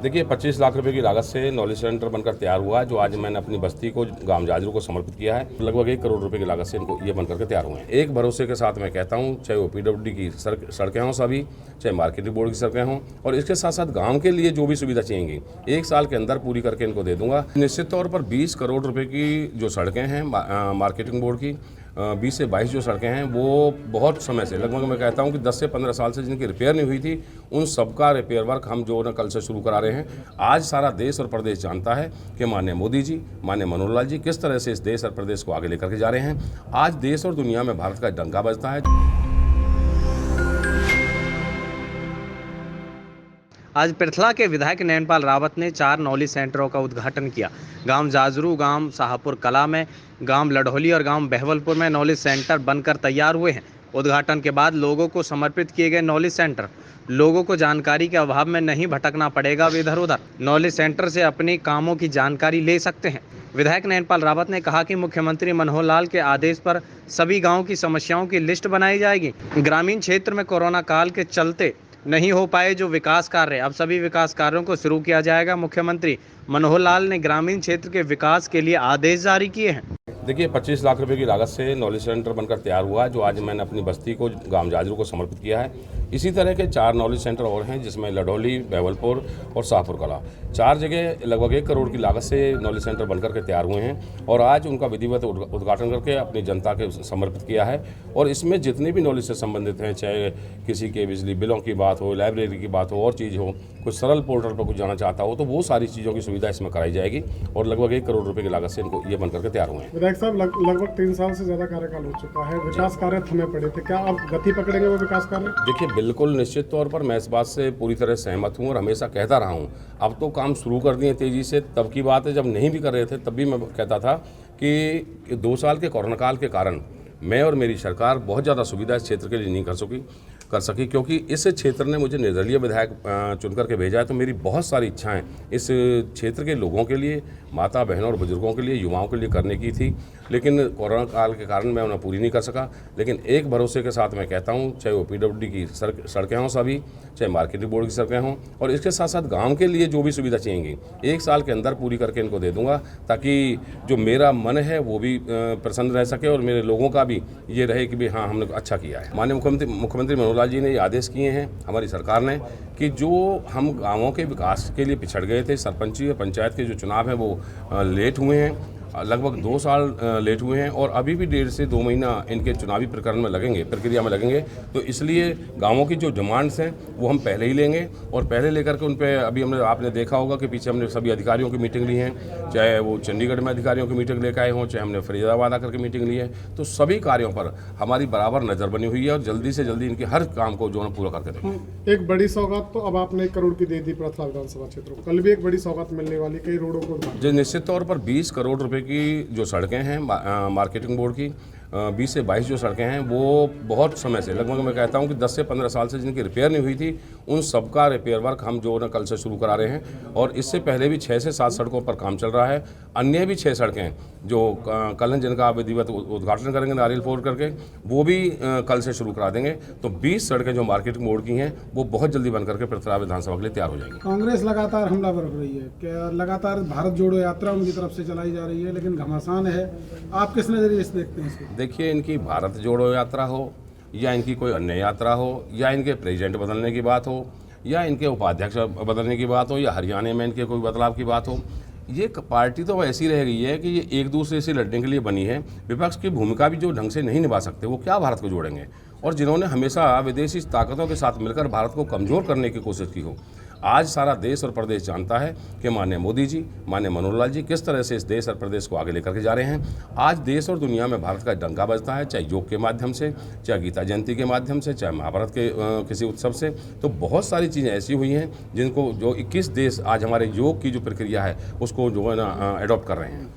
देखिए 25 लाख रुपए की लागत से नॉलेज सेंटर बनकर तैयार हुआ है, जो आज मैंने अपनी बस्ती को गांव जाजरू को समर्पित किया है। लगभग 1 करोड़ रुपए की लागत से इनको ये बनकर के तैयार हुए हैं। एक भरोसे के साथ मैं कहता हूँ, चाहे OPWD की सड़कें हों सभी, चाहे मार्केटिंग बोर्ड की सड़कें हों, और इसके साथ साथ गाँव के लिए जो भी सुविधा चाहिएंगी 1 साल के अंदर पूरी करके इनको दे दूंगा। निश्चित तौर पर 20 करोड़ रुपये की जो सड़कें हैं मार्केटिंग बोर्ड की, 20 से 22 जो सड़कें हैं वो बहुत समय से, लगभग मैं कहता हूं कि 10 से 15 साल से जिनकी रिपेयर नहीं हुई थी, उन सबका रिपेयर वर्क हम जो ना कल से शुरू करा रहे हैं। आज सारा देश और प्रदेश जानता है कि माननीय मोदी जी, माननीय मनोहर लाल जी किस तरह से इस देश और प्रदेश को आगे लेकर के जा रहे हैं। आज देश और दुनिया में भारत का डंका बजता है। आज पृथला के विधायक नैनपाल रावत ने 4 नॉलेज सेंटरों का उद्घाटन किया। गांव जाजरू, गांव शाहपुर कला में, गांव लडोली और गांव बहवलपुर में नॉलेज सेंटर बनकर तैयार हुए हैं। उद्घाटन के बाद लोगों को समर्पित किए गए नॉलेज सेंटर लोगों को जानकारी के अभाव में नहीं भटकना पड़ेगा वे इधर उधर नॉलेज सेंटर से अपने कामों की जानकारी ले सकते हैं। विधायक नैनपाल रावत ने कहा कि मुख्यमंत्री मनोहर लाल के आदेश पर सभी गाँव की समस्याओं की लिस्ट बनाई जाएगी। ग्रामीण क्षेत्र में कोरोना काल के चलते नहीं हो पाए जो विकास कार्य, अब सभी विकास कार्यों को शुरू किया जाएगा। मुख्यमंत्री मनोहर लाल ने ग्रामीण क्षेत्र के विकास के लिए आदेश जारी किए हैं। देखिए 25 लाख रुपए की लागत से नॉलेज सेंटर बनकर तैयार हुआ है, जो आज मैंने अपनी बस्ती को गांव जाजरू को समर्पित किया है। इसी तरह के 4 नॉलेज सेंटर और हैं, जिसमें लडोली, बहवलपुर और शाहपुर कला, 4 जगह लगभग 1 करोड़ की लागत से नॉलेज सेंटर बनकर के तैयार हुए हैं और आज उनका विधिवत उद्घाटन करके अपनी जनता के समर्पित किया है। और इसमें जितने भी नॉलेज से संबंधित हैं, चाहे किसी के बिजली बिलों की बात हो, लाइब्रेरी की बात हो, और चीज़ हो, कुछ सरल पोर्टल पर कुछ जाना चाहता हो, तो वो सारी चीज़ों की सुविधा इसमें कराई जाएगी और लगभग 1 करोड़ रुपए की लागत से इनको ये बनकर के तैयार हुए हैं। विधायक साहब, लगभग 3 साल से ज़्यादा कार्यकाल हो चुका है, विकास कार्य थमे पड़े थे, क्या आप गति पकड़ेंगे वो विकास कार्य? देखिए बिल्कुल निश्चित तौर पर मैं इस बात से पूरी तरह सहमत हूँ और हमेशा कहता रहा हूँ। अब तो काम शुरू कर दिए तेज़ी से, तब की बात है जब नहीं भी कर रहे थे तब भी मैं कहता था कि 2 साल के कोरोना काल के कारण मैं और मेरी सरकार बहुत ज़्यादा सुविधा इस क्षेत्र के लिए नहीं कर सकी, क्योंकि इस क्षेत्र ने मुझे निर्दलीय विधायक चुन करके भेजा है। तो मेरी बहुत सारी इच्छाएं इस क्षेत्र के लोगों के लिए, माता बहनों और बुजुर्गों के लिए, युवाओं के लिए करने की थी, लेकिन कोरोना काल के कारण मैं उन्हें पूरी नहीं कर सका। लेकिन एक भरोसे के साथ मैं कहता हूं, चाहे OPWD की सड़कें हों सभी, चाहे मार्केटिंग बोर्ड की सड़कें हों, और इसके साथ साथ गाँव के लिए जो भी सुविधा चाहिएंगी 1 साल के अंदर पूरी करके इनको दे दूँगा, ताकि जो मेरा मन है वो भी प्रसन्न रह सके और मेरे लोगों का भी ये रहे कि भाई हाँ हमने अच्छा किया है। माननीय मुख्यमंत्री मनोहर लाल जी ने ये आदेश किए हैं हमारी सरकार ने कि जो हम गाँवों के विकास के लिए पिछड़ गए थे, सरपंची और पंचायत के जो चुनाव हैं वो लेट हुए हैं, लगभग 2 साल लेट हुए हैं और अभी भी 1.5 से 2 महीना इनके चुनावी प्रक्रिया में लगेंगे। तो इसलिए गांवों की जो डिमांड्स हैं वो हम पहले ही लेंगे और पहले लेकर के उन पे अभी आपने देखा होगा कि पीछे हमने सभी अधिकारियों की मीटिंग ली है, चाहे वो चंडीगढ़ में अधिकारियों की मीटिंग लेकर आए हों, चाहे हमने फरीदाबाद आकर के मीटिंग ली है। तो सभी कार्यों पर हमारी बराबर नज़र बनी हुई है और जल्दी से जल्दी इनके हर काम को जो है पूरा करके देंगे। एक बड़ी सौगात तो अब आपने 1 करोड़ की दे दी पृथला विधानसभा क्षेत्र को, कल भी एक बड़ी सौगात मिलने वाली, कई रोडों को जो निश्चित तौर पर 20 करोड़ रुपए की जो सड़कें हैं मार्केटिंग बोर्ड की, 20 से 22 जो सड़कें हैं वो बहुत समय से, लगभग मैं कहता हूं कि 10 से 15 साल से जिनकी रिपेयर नहीं हुई थी, उन सबका रिपेयर वर्क हम जो ना कल से शुरू करा रहे हैं। और इससे पहले भी 6 से 7 सड़कों पर काम चल रहा है। अन्य भी 6 सड़कें जो कल जिनका विधिवत उद्घाटन करेंगे नारियल फोड़ करके, वो भी कल से शुरू करा देंगे। तो 20 सड़कें जो मार्केटिंग बोर्ड की हैं वो बहुत जल्दी बन करके पृथला विधानसभा के लिए तैयार हो जाएंगी। कांग्रेस लगातार हमला बरप रही है, क्या लगातार भारत जोड़ो यात्रा उनकी तरफ से चलाई जा रही है, लेकिन घमासान है, आप किस नज़रिए से देखते हैं इसको? देखिए, इनकी भारत जोड़ो यात्रा हो या इनकी कोई अन्य यात्रा हो या इनके प्रेसिडेंट बदलने की बात हो या इनके उपाध्यक्ष बदलने की बात हो या हरियाणा में इनके कोई बदलाव की बात हो, ये पार्टी तो ऐसी रह गई है कि ये एक दूसरे से लड़ने के लिए बनी है। विपक्ष की भूमिका भी जो ढंग से नहीं निभा सकते वो क्या भारत को जोड़ेंगे, और जिन्होंने हमेशा विदेशी ताकतों के साथ मिलकर भारत को कमज़ोर करने की कोशिश की हो। आज सारा देश और प्रदेश जानता है कि माननीय मोदी जी, माननीय मनोहर लाल जी किस तरह से इस देश और प्रदेश को आगे लेकर के जा रहे हैं। आज देश और दुनिया में भारत का डंका बजता है, चाहे योग के माध्यम से, चाहे गीता जयंती के माध्यम से, चाहे महाभारत के किसी उत्सव से। तो बहुत सारी चीज़ें ऐसी हुई हैं जिनको जो 21 देश आज हमारे योग की जो प्रक्रिया है उसको जो है ना एडॉप्ट कर रहे हैं।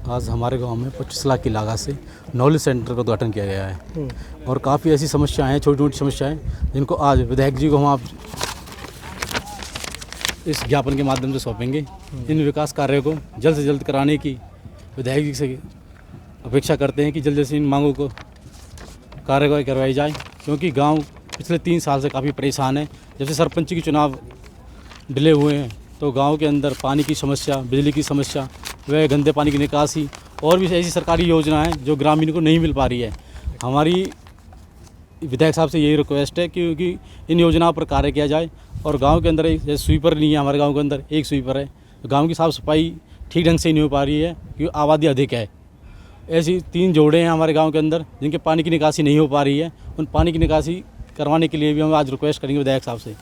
आज हमारे गांव में 25 लाख की लागत से नॉलेज सेंटर का उद्घाटन किया गया है और काफ़ी ऐसी समस्याएं हैं, छोटी मोटी समस्याएं, जिनको आज विधायक जी को हम आप इस ज्ञापन के माध्यम से सौंपेंगे। इन विकास कार्यों को जल्द से जल्द कराने की विधायक जी से अपेक्षा करते हैं कि जल्द से इन मांगों को कार्रवाई करवाई जाए, क्योंकि गांव पिछले 3 साल से काफ़ी परेशान है। जब से सरपंच के चुनाव डिले हुए हैं तो गांव के अंदर पानी की समस्या, बिजली की समस्या, व गंदे पानी की निकासी और भी ऐसी सरकारी योजना है जो ग्रामीण को नहीं मिल पा रही है। हमारी विधायक साहब से यही रिक्वेस्ट है क्योंकि इन योजनाओं पर कार्य किया जाए। और गांव के अंदर एक स्वीपर नहीं है, हमारे गांव के अंदर एक स्वीपर है। गांव की साफ़ सफाई ठीक ढंग से नहीं हो पा रही है क्योंकि आबादी अधिक है। ऐसी 3 जोड़े हैं हमारे गांव के अंदर जिनके पानी की निकासी नहीं हो पा रही है। उन पानी की निकासी करवाने के लिए भी हम आज रिक्वेस्ट करेंगे विधायक साहब से।